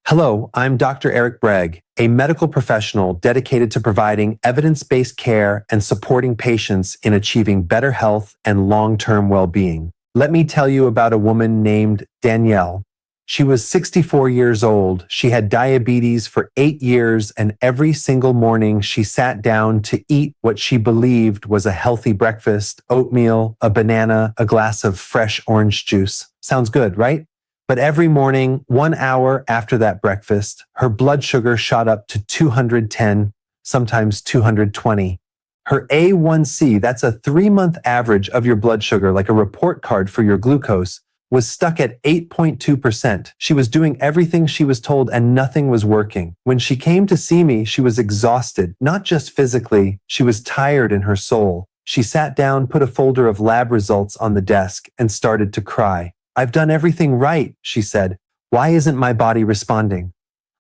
Hello, I'm Dr. Eric Bragg, a medical professional dedicated to providing evidence-based care and supporting patients in achieving better health and long-term well-being. Let me tell you about a woman named Danielle. She was 64 years old. She had diabetes for 8 years, and every single morning she sat down to eat what she believed was a healthy breakfast: oatmeal, a banana, a glass of fresh orange juice. Sounds good, right? But every morning, 1 hour after that breakfast, her blood sugar shot up to 210, sometimes 220. Her A1C, that's a 3-month average of your blood sugar, like a report card for your glucose, was stuck at 8.2%. She was doing everything she was told and nothing was working. When she came to see me, she was exhausted, not just physically, she was tired in her soul. She sat down, put a folder of lab results on the desk, and started to cry. "I've done everything right," she said. "Why isn't my body responding?"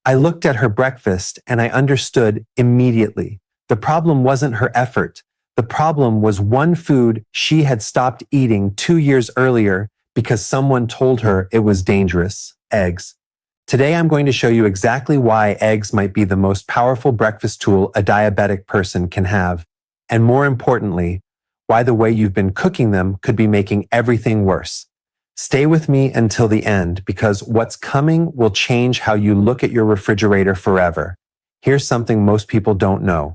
I looked at her breakfast and I understood immediately. The problem wasn't her effort. The problem was one food she had stopped eating 2 years earlier because someone told her it was dangerous: eggs. Today I'm going to show you exactly why eggs might be the most powerful breakfast tool a diabetic person can have. And more importantly, why the way you've been cooking them could be making everything worse. Stay with me until the end, because what's coming will change how you look at your refrigerator forever. Here's something most people don't know.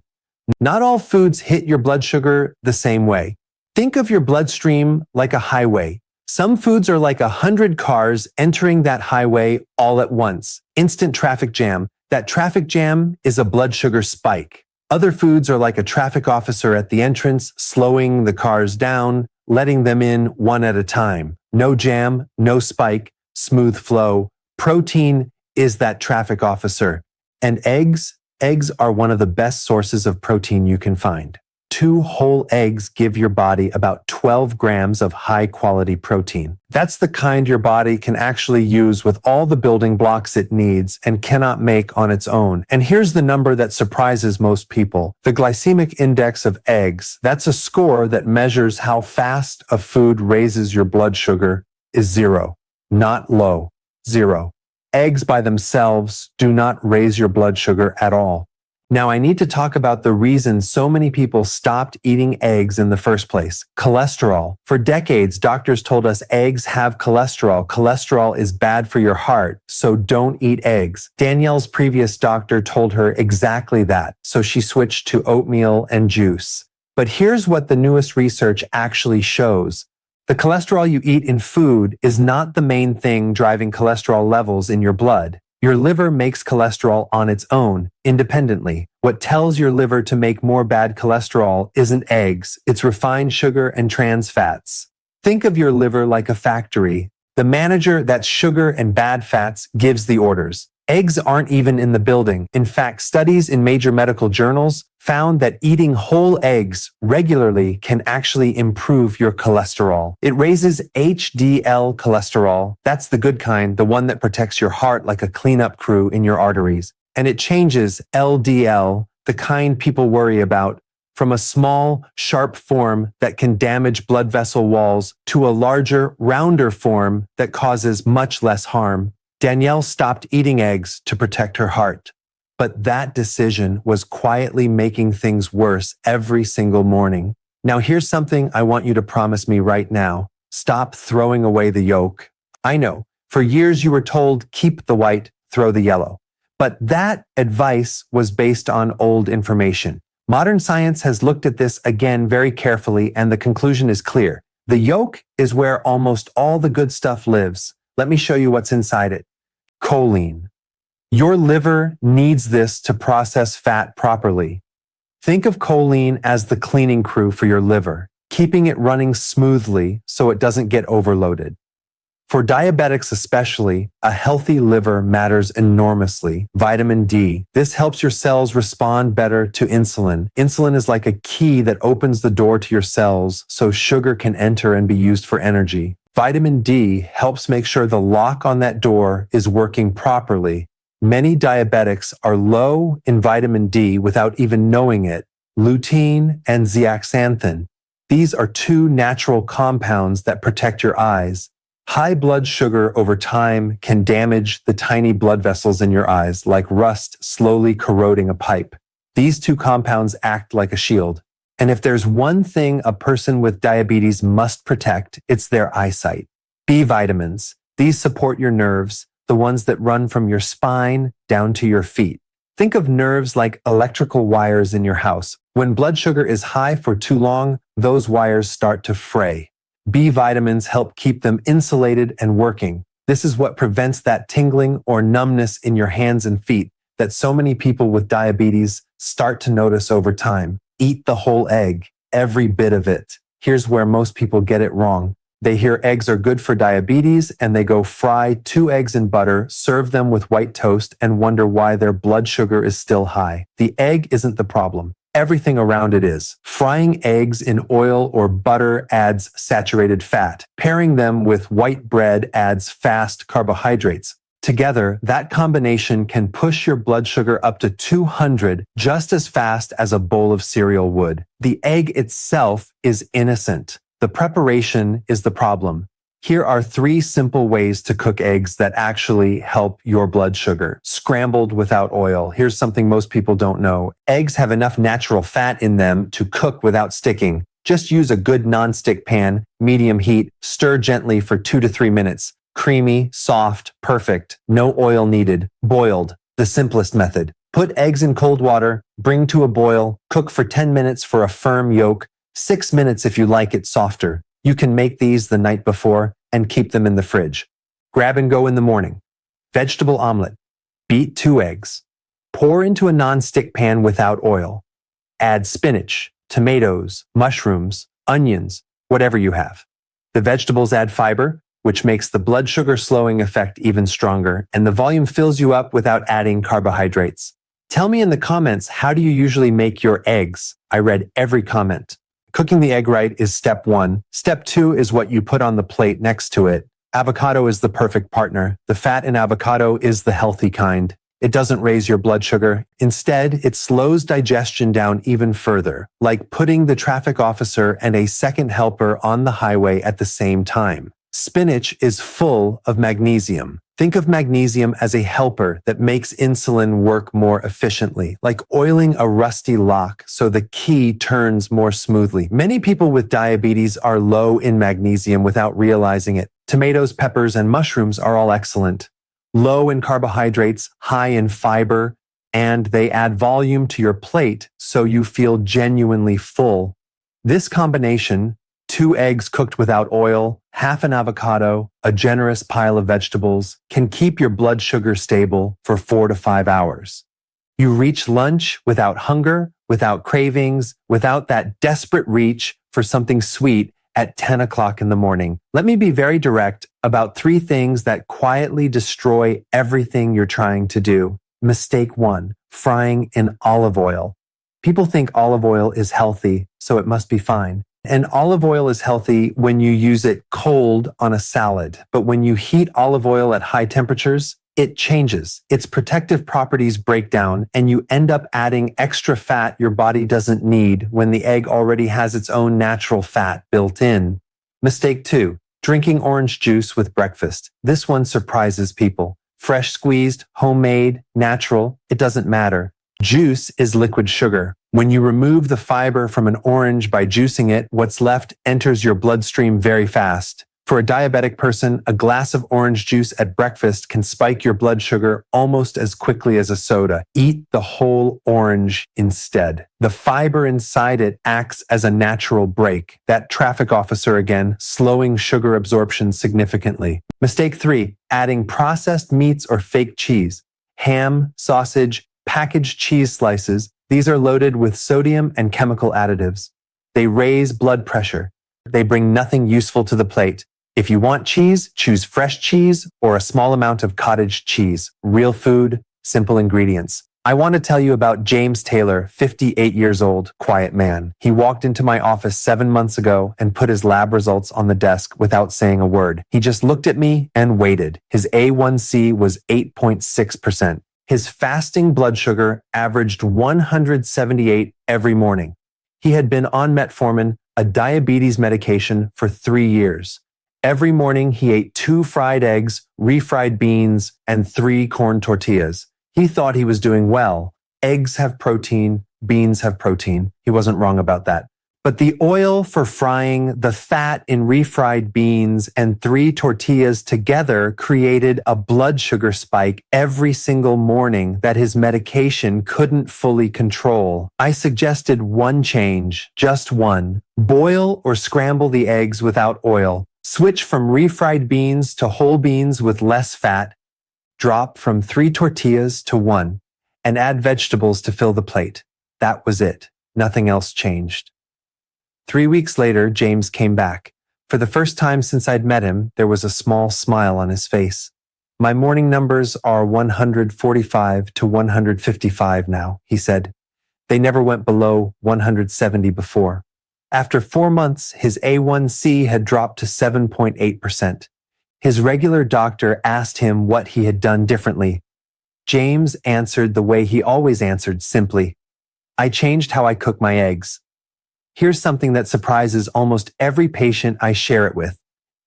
Not all foods hit your blood sugar the same way. Think of your bloodstream like a highway. Some foods are like 100 cars entering that highway all at once. Instant traffic jam. That traffic jam is a blood sugar spike. Other foods are like a traffic officer at the entrance, slowing the cars down, letting them in one at a time. No jam, no spike, smooth flow. Protein is that traffic officer. And eggs are one of the best sources of protein you can find. 2 whole eggs give your body about 12 grams of high-quality protein. That's the kind your body can actually use with all the building blocks it needs and cannot make on its own. And here's the number that surprises most people. The glycemic index of eggs, that's a score that measures how fast a food raises your blood sugar, is 0. Not low. 0. Eggs by themselves do not raise your blood sugar at all. Now, I need to talk about the reason so many people stopped eating eggs in the first place: cholesterol. For decades, doctors told us eggs have cholesterol. Cholesterol is bad for your heart, so don't eat eggs. Danielle's previous doctor told her exactly that, so she switched to oatmeal and juice. But here's what the newest research actually shows. The cholesterol you eat in food is not the main thing driving cholesterol levels in your blood. Your liver makes cholesterol on its own, independently. What tells your liver to make more bad cholesterol isn't eggs, it's refined sugar and trans fats. Think of your liver like a factory. The manager, that's sugar and bad fats, gives the orders. Eggs aren't even in the building. In fact, studies in major medical journals found that eating whole eggs regularly can actually improve your cholesterol. It raises HDL cholesterol. That's the good kind, the one that protects your heart like a cleanup crew in your arteries. And it changes LDL, the kind people worry about, from a small, sharp form that can damage blood vessel walls to a larger, rounder form that causes much less harm. Danielle stopped eating eggs to protect her heart. But that decision was quietly making things worse every single morning. Now here's something I want you to promise me right now. Stop throwing away the yolk. I know, for years you were told, keep the white, throw the yellow. But that advice was based on old information. Modern science has looked at this again very carefully, and the conclusion is clear. The yolk is where almost all the good stuff lives. Let me show you what's inside it. Choline. Your liver needs this to process fat properly. Think of choline as the cleaning crew for your liver, keeping it running smoothly so it doesn't get overloaded. For diabetics especially, a healthy liver matters enormously. Vitamin D. This helps your cells respond better to insulin. Insulin is like a key that opens the door to your cells so sugar can enter and be used for energy. Vitamin D helps make sure the lock on that door is working properly. Many diabetics are low in vitamin D without even knowing it. Lutein and zeaxanthin. These are 2 natural compounds that protect your eyes. High blood sugar over time can damage the tiny blood vessels in your eyes, like rust slowly corroding a pipe. These two compounds act like a shield. And if there's one thing a person with diabetes must protect, it's their eyesight. B vitamins. These support your nerves, the ones that run from your spine down to your feet. Think of nerves like electrical wires in your house. When blood sugar is high for too long, those wires start to fray. B vitamins help keep them insulated and working. This is what prevents that tingling or numbness in your hands and feet that so many people with diabetes start to notice over time. Eat the whole egg, every bit of it. Here's where most people get it wrong. They hear eggs are good for diabetes and they go fry 2 eggs in butter, serve them with white toast, and wonder why their blood sugar is still high. The egg isn't the problem. Everything around it is. Frying eggs in oil or butter adds saturated fat. Pairing them with white bread adds fast carbohydrates. Together, that combination can push your blood sugar up to 200 just as fast as a bowl of cereal would. The egg itself is innocent. The preparation is the problem. Here are 3 simple ways to cook eggs that actually help your blood sugar. Scrambled without oil. Here's something most people don't know. Eggs have enough natural fat in them to cook without sticking. Just use a good non-stick pan, medium heat, stir gently for 2 to 3 minutes. Creamy, soft, perfect. No oil needed. Boiled. The simplest method. Put eggs in cold water, bring to a boil, cook for 10 minutes for a firm yolk, 6 minutes if you like it softer. You can make these the night before and keep them in the fridge. Grab and go in the morning. Vegetable omelet. Beat 2 eggs. Pour into a non-stick pan without oil. Add spinach, tomatoes, mushrooms, onions, whatever you have. The vegetables add fiber, which makes the blood sugar slowing effect even stronger, and the volume fills you up without adding carbohydrates. Tell me in the comments, how do you usually make your eggs? I read every comment. Cooking the egg right is step 1. Step 2 is what you put on the plate next to it. Avocado is the perfect partner. The fat in avocado is the healthy kind. It doesn't raise your blood sugar. Instead, it slows digestion down even further, like putting the traffic officer and a second helper on the highway at the same time. Spinach is full of magnesium. Think of magnesium as a helper that makes insulin work more efficiently, like oiling a rusty lock so the key turns more smoothly. Many people with diabetes are low in magnesium without realizing it. Tomatoes, peppers, and mushrooms are all excellent. Low in carbohydrates, high in fiber, and they add volume to your plate so you feel genuinely full. This combination, 2 eggs cooked without oil, half an avocado, a generous pile of vegetables, can keep your blood sugar stable for 4 to 5 hours. You reach lunch without hunger, without cravings, without that desperate reach for something sweet at 10 o'clock in the morning. Let me be very direct about 3 things that quietly destroy everything you're trying to do. Mistake 1, frying in olive oil. People think olive oil is healthy, so it must be fine. And olive oil is healthy when you use it cold on a salad. But when you heat olive oil at high temperatures, it changes. Its protective properties break down, and you end up adding extra fat your body doesn't need when the egg already has its own natural fat built in. Mistake 2, drinking orange juice with breakfast. This one surprises people. Fresh squeezed, homemade, natural, it doesn't matter. Juice is liquid sugar. When you remove the fiber from an orange by juicing it, what's left enters your bloodstream very fast. For a diabetic person, a glass of orange juice at breakfast can spike your blood sugar almost as quickly as a soda. Eat the whole orange instead. The fiber inside it acts as a natural brake. That traffic officer again, slowing sugar absorption significantly. Mistake 3, adding processed meats or fake cheese. Ham, sausage, packaged cheese slices. These are loaded with sodium and chemical additives. They raise blood pressure. They bring nothing useful to the plate. If you want cheese, choose fresh cheese or a small amount of cottage cheese. Real food, simple ingredients. I want to tell you about James Taylor, 58 years old, quiet man. He walked into my office 7 months ago and put his lab results on the desk without saying a word. He just looked at me and waited. His A1C was 8.6%. His fasting blood sugar averaged 178 every morning. He had been on metformin, a diabetes medication, for 3 years. Every morning, he ate 2 fried eggs, refried beans, and 3 corn tortillas. He thought he was doing well. Eggs have protein, beans have protein. He wasn't wrong about that. But the oil for frying, the fat in refried beans, and 3 tortillas together created a blood sugar spike every single morning that his medication couldn't fully control. I suggested one change, just one. Boil or scramble the eggs without oil. Switch from refried beans to whole beans with less fat. Drop from 3 tortillas to 1. And add vegetables to fill the plate. That was it. Nothing else changed. 3 weeks later, James came back. For the first time since I'd met him, there was a small smile on his face. My morning numbers are 145 to 155 now, he said. They never went below 170 before. After 4 months, his A1C had dropped to 7.8%. His regular doctor asked him what he had done differently. James answered the way he always answered, simply, I changed how I cook my eggs. Here's something that surprises almost every patient I share it with.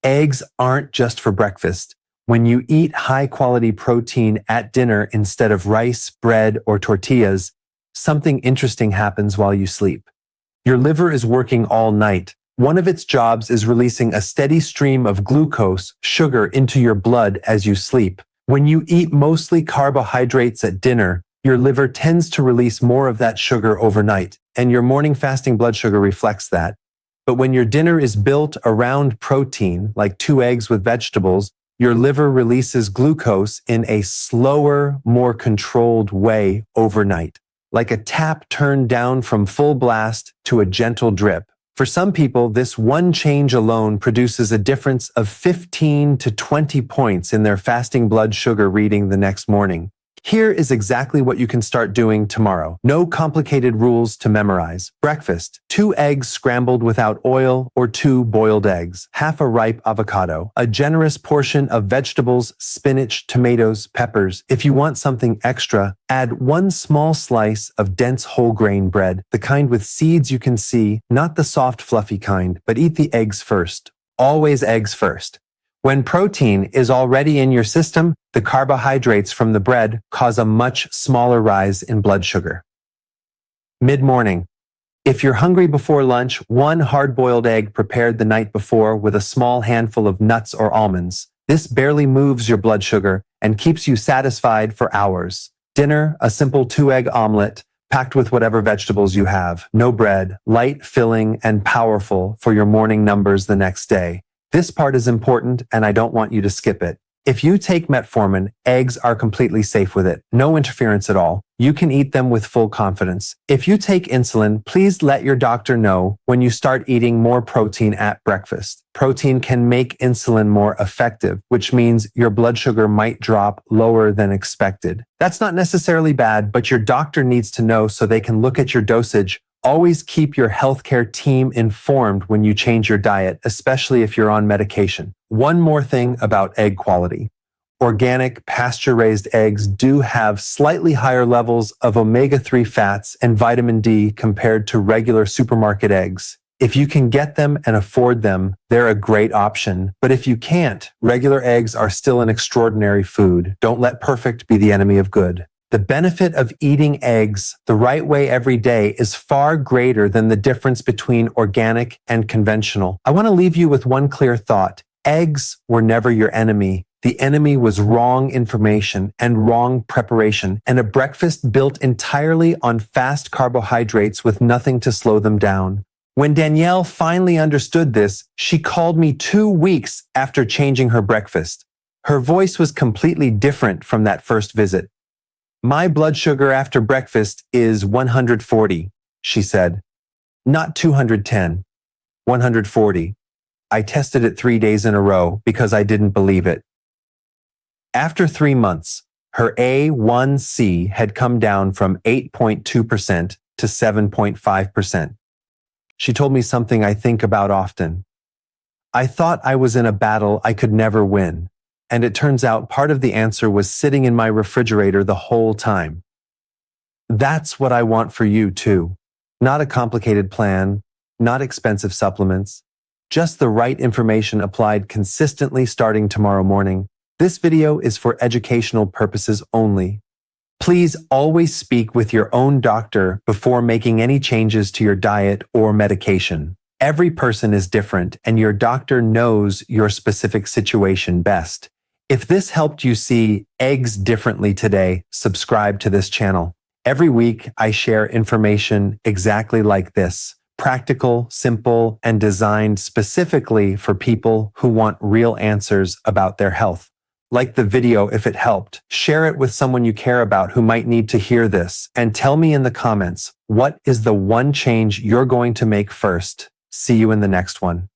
Eggs aren't just for breakfast. When you eat high-quality protein at dinner instead of rice, bread, or tortillas, something interesting happens while you sleep. Your liver is working all night. One of its jobs is releasing a steady stream of glucose, sugar, into your blood as you sleep. When you eat mostly carbohydrates at dinner, your liver tends to release more of that sugar overnight, and your morning fasting blood sugar reflects that. But when your dinner is built around protein, like 2 eggs with vegetables, your liver releases glucose in a slower, more controlled way overnight, like a tap turned down from full blast to a gentle drip. For some people, this one change alone produces a difference of 15 to 20 points in their fasting blood sugar reading the next morning. Here is exactly what you can start doing tomorrow. No complicated rules to memorize. Breakfast: 2 eggs scrambled without oil or 2 boiled eggs, half a ripe avocado, a generous portion of vegetables, spinach, tomatoes, peppers. If you want something extra, add 1 small slice of dense whole grain bread, the kind with seeds you can see, not the soft fluffy kind, but eat the eggs first. Always eggs first. When protein is already in your system, the carbohydrates from the bread cause a much smaller rise in blood sugar. Mid-morning. If you're hungry before lunch, 1 hard-boiled egg prepared the night before with a small handful of nuts or almonds. This barely moves your blood sugar and keeps you satisfied for hours. Dinner: a simple 2-egg omelet, packed with whatever vegetables you have. No bread, light, filling, and powerful for your morning numbers the next day. This part is important, and I don't want you to skip it. If you take metformin, eggs are completely safe with it. No interference at all. You can eat them with full confidence. If you take insulin, please let your doctor know when you start eating more protein at breakfast. Protein can make insulin more effective, which means your blood sugar might drop lower than expected. That's not necessarily bad, but your doctor needs to know so they can look at your dosage. Always keep your healthcare team informed when you change your diet, especially if you're on medication. One more thing about egg quality. Organic, pasture-raised eggs do have slightly higher levels of omega-3 fats and vitamin D compared to regular supermarket eggs. If you can get them and afford them, they're a great option. But if you can't, regular eggs are still an extraordinary food. Don't let perfect be the enemy of good. The benefit of eating eggs the right way every day is far greater than the difference between organic and conventional. I want to leave you with one clear thought. Eggs were never your enemy. The enemy was wrong information and wrong preparation, and a breakfast built entirely on fast carbohydrates with nothing to slow them down. When Danielle finally understood this, she called me 2 weeks after changing her breakfast. Her voice was completely different from that first visit. My blood sugar after breakfast is 140, she said. Not 210, 140. I tested it 3 days in a row because I didn't believe it. After 3 months, her A1C had come down from 8.2% to 7.5%. She told me something I think about often. I thought I was in a battle I could never win. And it turns out part of the answer was sitting in my refrigerator the whole time. That's what I want for you too. Not a complicated plan, not expensive supplements, Just the right information applied consistently starting tomorrow morning. This video is for educational purposes only. Please always speak with your own doctor before making any changes to your diet or medication. Every person is different, and your doctor knows your specific situation best. If this helped you see eggs differently today, subscribe to this channel. Every week, I share information exactly like this. Practical, simple, and designed specifically for people who want real answers about their health. Like the video if it helped. Share it with someone you care about who might need to hear this. And tell me in the comments, what is the one change you're going to make first? See you in the next one.